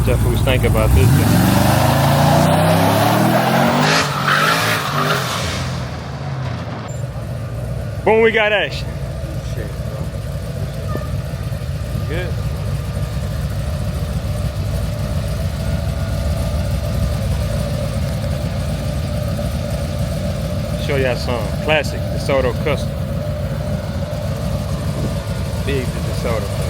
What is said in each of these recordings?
Jeff, who's thinking about this? Boom, we got action. Shit, bro. Good. Show y'all some classic DeSoto custom. Big DeSoto.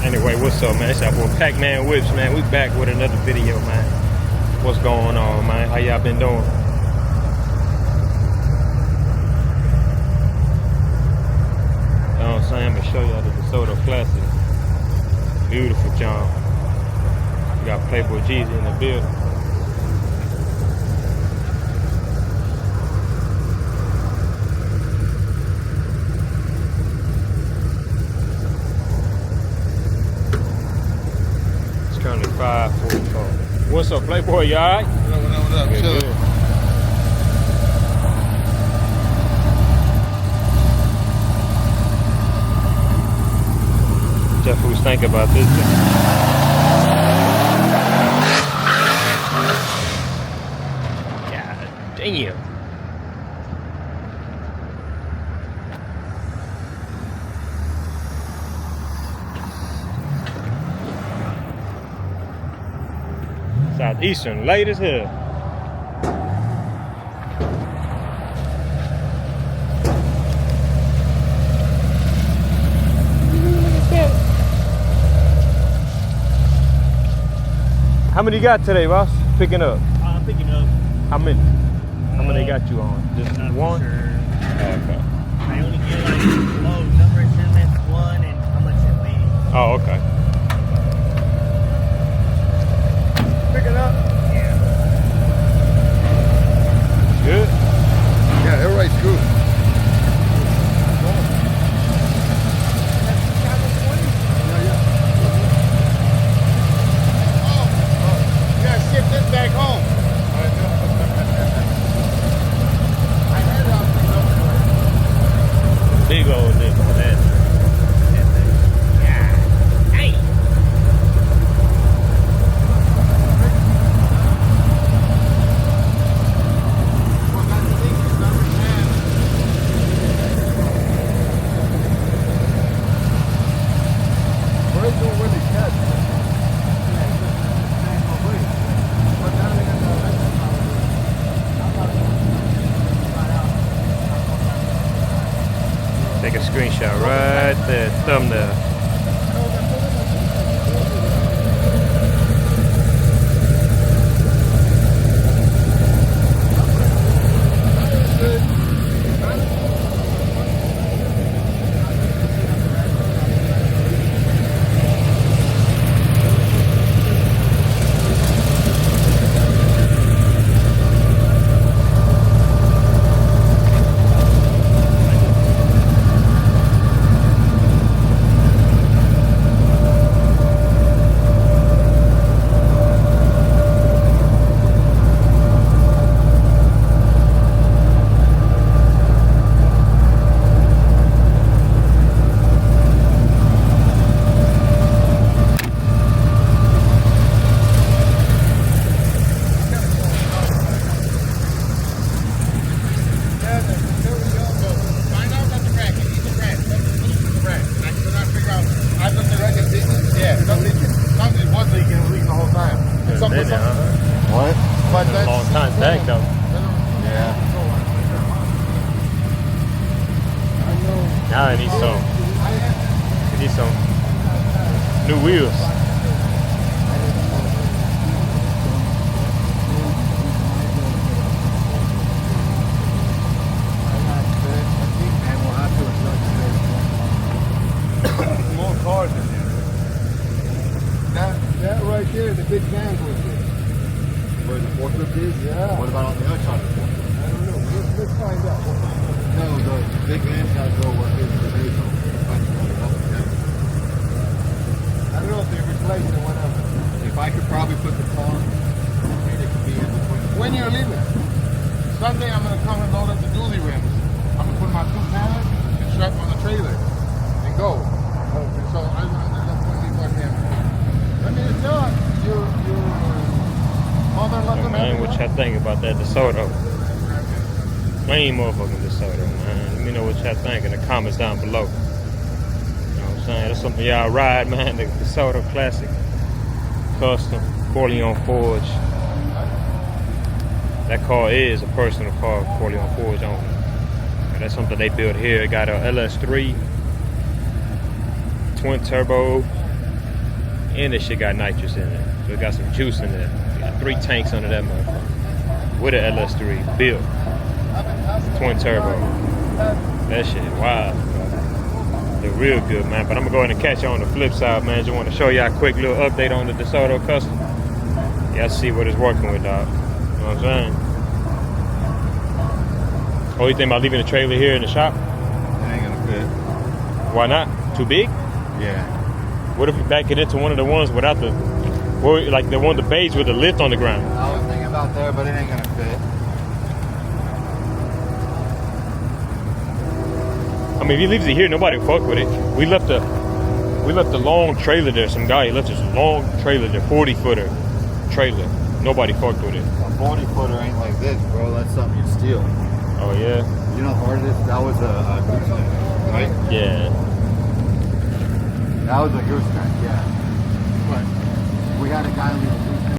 Anyway, what's up, man? It's our boy Pac-Man Whips, man. We back with another video, man. What's going on, man? How y'all been doing? You know what I'm saying? I'm gonna show y'all the DeSoto classic. Beautiful John. We got Playboy Jeezy in the building. It's currently 5:44. What's up, Playboy? You alright? What up? Good, Chill. good. Jeff, who's thinking about this? God damn. Southeastern, late as hell. How many you got today, boss? Picking up. I'm picking up. How many? How many got you on? Just Not for one? sure. Okay. I only get like number of shipments, one, and how much it weighs. Oh, okay. Pick it up. Yeah. Good. Yeah, everybody's good. Ship this back home. Big old nigga on that. Yeah. Hey. Where's the Willie Cat? Take a screenshot right there, thumbnail. What? But A long time back though. Yeah. Now I need some new wheels. More cars in there. That right there, the big van goes there. Where the forklift is? Yeah. What about on the other side of the forklift? I don't know. Let's find out. No, the big van's got to go where it's the base. I don't know if they replaced it or whatever. If I could probably put the car, it could be in between. When you're leaving? Sunday I'm going to come and load up the dually rims. I'm going to put my two panels and strap on the trailer. about that DeSoto. Plain motherfucking DeSoto, man. Let me know what y'all think in the comments down below. You know what I'm saying? That's something y'all ride, man. The DeSoto Classic. Custom. Corleone Forge. That car is a personal car, Corleone Forge on it. And that's something they built here. It got a LS3. Twin turbo. And this shit got nitrous in it. So it got some juice in there. It got 3 tanks under that motherfucker. With an LS3 built. Twin turbo. That shit wild. They're real good, man. But I'm gonna go ahead and catch you on the flip side, man. Just want to show y'all a quick little update on the DeSoto Custom. Y'all see what it's working with, dog. You know what I'm saying? Oh, you think about leaving the trailer here in the shop? It ain't gonna fit. Why not? Too big? Yeah. What if we back it into one of the ones without the, or like the one of the bays with the lift on the ground? I was thinking about there, but it ain't gonna fit. I mean, if he leaves it here, nobody will fuck with it. We left a long trailer there. Some guy, he left this long trailer there, 40-footer trailer. Nobody fucked with it. A 40-footer ain't like this, bro. That's something you steal. Oh yeah? You know how hard it is? That was a gooseneck, right? Yeah. That was a gooseneck, yeah. But we had a guy leave a